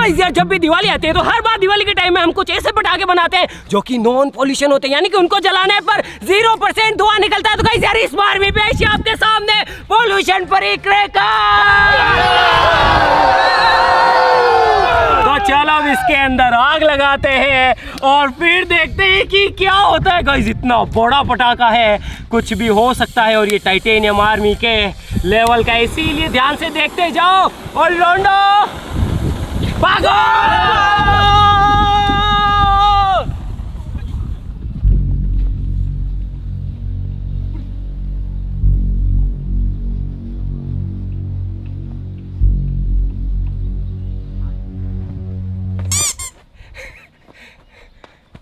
Guys यार जब भी दिवाली आती है तो हर बार दिवाली के टाइम में हम कुछ ऐसे पटाखे बनाते हैं जो कि नॉन पॉल्यूशन होते हैं, यानी कि उनको जलाने पर 0% धुआं निकलता है। तो गाइस यार इस बार भी पेश है आपके सामने पॉल्यूशन फ्री क्रैकर। तो चलो इसके अंदर आग लगाते हैं और फिर देखते हैं कि क्या होता है। गाइस इतना बड़ा पटाखा है, कुछ भी हो सकता है और ये टाइटेनियम आर्मी के लेवल का, इसीलिए ध्यान से देखते जाओ। और लोंडो भागो!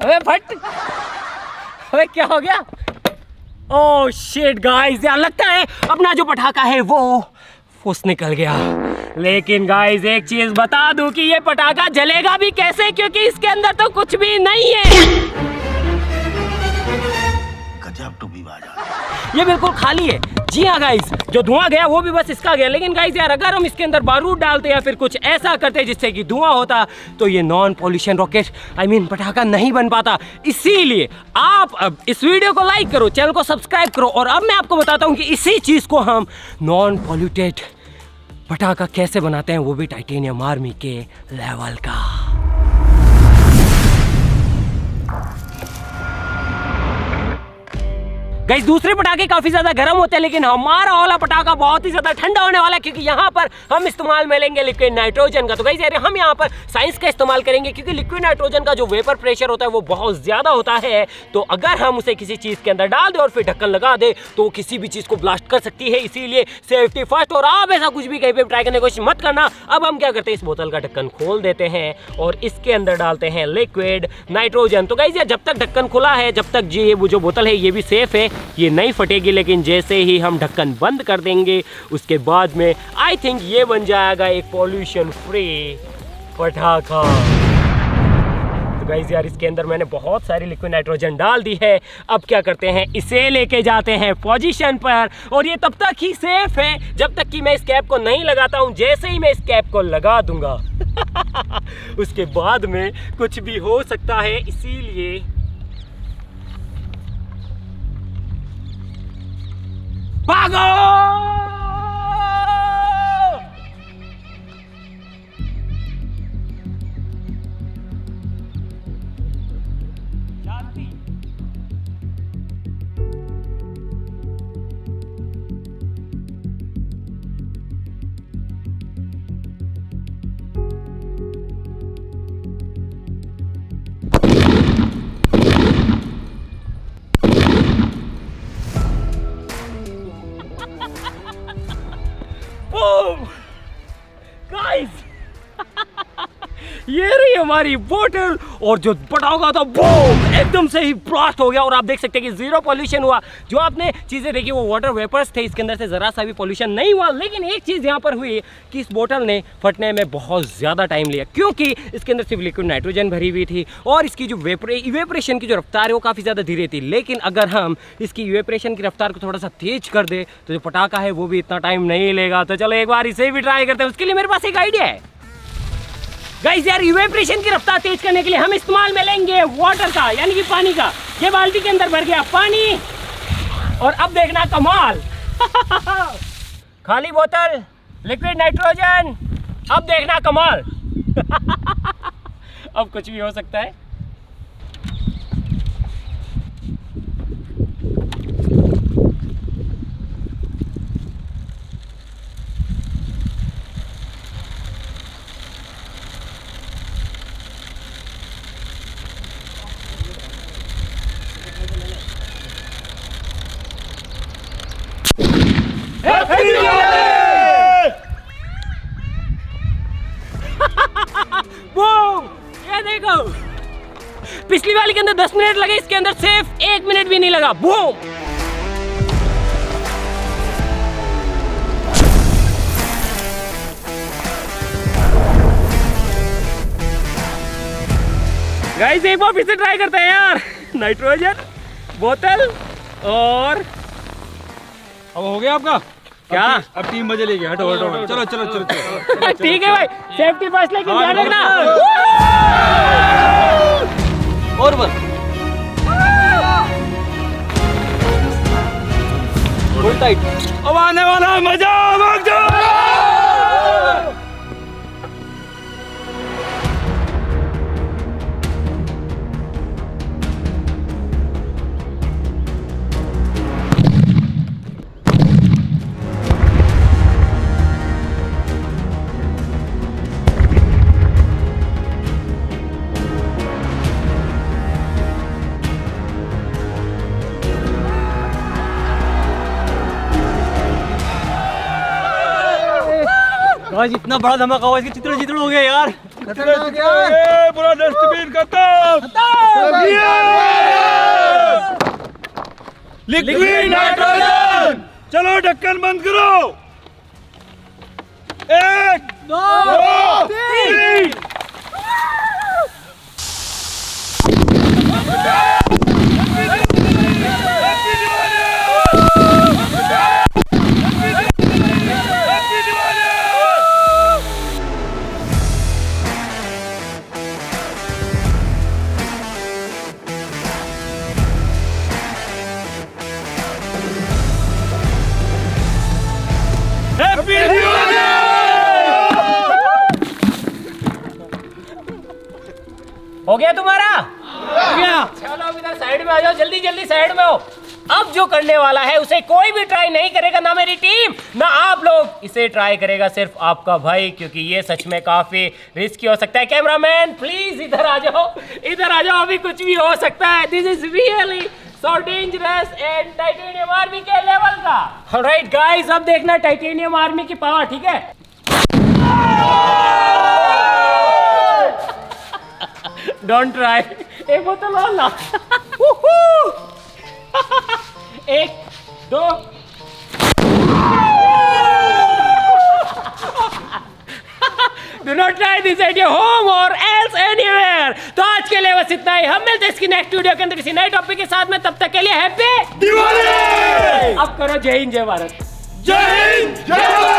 अबे फट! अबे क्या हो गया? ओह शिट गाइस, यार लगता है अपना जो पटाखा है वो फुस निकल गया। लेकिन गाइस एक चीज बता दूं कि ये पटाखा जलेगा भी कैसे, क्योंकि इसके अंदर तो कुछ भी नहीं है। गजब टू भी ये बिल्कुल खाली है। जी हाँ गाइस, जो धुआं गया वो भी बस इसका गया। लेकिन गाइस यार अगर हम इसके अंदर बारूद डालते या फिर कुछ ऐसा करते जिससे कि धुआं होता तो ये नॉन पॉल्यूशन रॉकेट पटाखा नहीं बन पाता। इसीलिए आप अब इस वीडियो को लाइक करो, चैनल को सब्सक्राइब करो। और अब मैं आपको बताता हूँ कि इसी चीज को हम नॉन पॉल्यूटेड पटाखा कैसे बनाते हैं, वो भी टाइटेनियम आर्मी के लेवल का। गाइस दूसरे पटाखे काफी ज्यादा गर्म होते हैं, लेकिन हमारा वाला पटाखा बहुत ही ज्यादा ठंडा होने वाला है, क्योंकि यहाँ पर हम इस्तेमाल में लेंगे लिक्विड नाइट्रोजन का। तो गाइस यार हम यहाँ पर साइंस का इस्तेमाल करेंगे, क्योंकि लिक्विड नाइट्रोजन का जो वेपर प्रेशर होता है वो बहुत ज्यादा होता है। तो अगर हम उसे किसी चीज के अंदर डाल दे और फिर ढक्कन लगा दे तो किसी भी चीज को ब्लास्ट कर सकती है। इसीलिए सेफ्टी फर्स्ट। और आप ऐसा कुछ भी कहीं पे ट्राई करने की कोशिश मत करना। अब हम क्या करते हैं, इस बोतल का ढक्कन खोल देते हैं और इसके अंदर डालते हैं लिक्विड नाइट्रोजन। तो गाइस यार जब तक ढक्कन खुला है, जब तक ये वो जो बोतल है ये भी सेफ है, ये नहीं फटेगी। लेकिन जैसे ही हम ढक्कन बंद कर देंगे उसके बाद में आई थिंक ये बन जाएगा एक पॉल्यूशन फ्री पटाखा। तो गाइस यार इसके अंदर मैंने बहुत सारी लिक्विड नाइट्रोजन डाल दी है। अब क्या करते हैं, इसे लेके जाते हैं पोजीशन पर, और ये तब तक ही सेफ है जब तक कि मैं इस कैप को नहीं लगाता हूं। जैसे ही मैं इस कैप को लगा दूंगा उसके बाद में कुछ भी हो सकता है। इसीलिए भागो! गाइस ये रही हमारी बोतल, और जो पटाखा था बूम एकदम से ही ब्लास्ट हो गया। और आप देख सकते हैं कि जीरो पॉल्यूशन हुआ। जो आपने चीजें देखी वो वाटर वेपर्स थे, इसके अंदर से जरा सा भी पॉल्यूशन नहीं हुआ। लेकिन एक चीज यहाँ पर हुई कि इस बोतल ने फटने में बहुत ज्यादा टाइम लिया, क्योंकि इसके अंदर सिर्फ लिक्विड नाइट्रोजन भरी हुई थी और इसकी जो इवेपरेशन की जो रफ्तार है वो काफी ज्यादा धीरे थी। लेकिन अगर हम इसकी इवेपरेशन की रफ्तार को थोड़ा सा तेज कर दे तो जो पटाखा है वो भी इतना टाइम नहीं लेगा। तो चलो एक बार इसे भी ट्राई करते हैं। उसके लिए मेरे पास एक आइडिया है। गाइस यार इवेपरेशन की रफ्तार तेज करने के लिए हम इस्तेमाल में लेंगे वाटर का, यानी कि पानी का। ये बाल्टी के अंदर भर गया पानी, और अब देखना कमाल खाली बोतल लिक्विड नाइट्रोजन, अब देखना कमाल अब कुछ भी हो सकता है। ये देखो, पिछली वाली के अंदर 10 मिनट लगे, इसके अंदर सिर्फ 1 मिनट भी नहीं लगा। बूम! गाइस एक बार फिर से ट्राई करते हैं यार। नाइट्रोजन, बोतल, और अब हो गया आपका। क्या अब 3 बजे लेके हटो हटो हटो। चलो चलो चलो चलो ठीक है भाई, सेफ्टी फर्स्ट, लेकिन ध्यान रखना। और बस फुल टाइट। अब आने वाला है मजा, भाग जाओ। गाइस इतना बड़ा धमाका हुआ, इसके चित्र चित्र हो गए यार। पूरा डस्टबिन खत्म। Liquid nitrogen. चलो ढक्कन बंद करो। 1 2 3। हैप्पी दिवाली। हो गया तुम्हारा? हो गया। चलो अब इधर साइड में आ जाओ, जल्दी जल्दी साइड में हो। अब जो करने वाला है उसे कोई भी ट्राई नहीं करेगा, ना मेरी टीम ना आप लोग। इसे ट्राई करेगा सिर्फ आपका भाई, क्योंकि ये सच में काफी रिस्की हो सकता है। कैमरामैन प्लीज इधर आ जाओ, इधर आ जाओ, अभी कुछ भी हो सकता है। This is really so dangerous and titanium army के लेवल का। ऑलराइट गाइस, अब देखना टाइटेनियम आर्मी की पावर, ठीक है? Don't try. एक बोतल और ला। 1 2। Do not try this at your home or else anywhere. तो आज के लिए बस इतना ही। हम मिलते हैं इसकी नेक्स्ट वीडियो के अंदर किसी नए टॉपिक के साथ में। तब तक के लिए हैप्पी दिवाली। अब करो जय हिंद जय भारत। जय हिंद जय भारत।